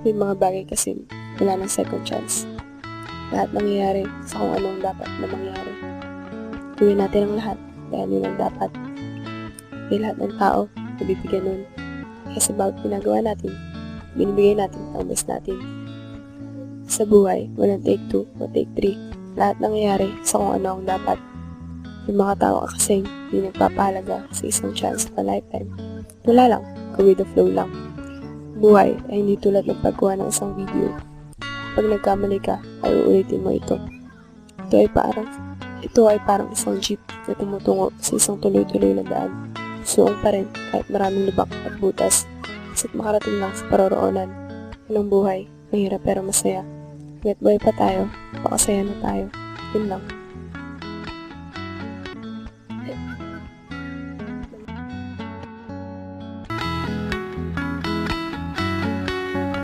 May mga bagay kasi wala ng second chance. Lahat nangyayari sa kung anong dapat na mangyari. Gawin natin ang lahat dahil yun ang dapat. Dahil lahat ng tao nabibigyan nun. Kaya sa bawat ginagawa natin, binibigay natin ang best natin. Sa buhay, walang take 2 o take 3. Lahat nangyayari sa kung ano ang dapat. May mga tao kasing hindi nagpapahalaga sa isang chance sa lifetime. Wala lang, go with the flow lang. Buhay ay hindi tulad ng pagkuha ng isang video. Pag nagkamali ka, ay uulitin mo ito. Ito ay parang isang jeep na tumutungo sa isang tuloy-tuloy na daan. Suong pa rin kahit maraming lubak at butas. Kasa't makarating lang sa paroroonan. Walang buhay, mahirap pero masaya. Hanggat buhay pa tayo, makasaya na tayo. Yun lang.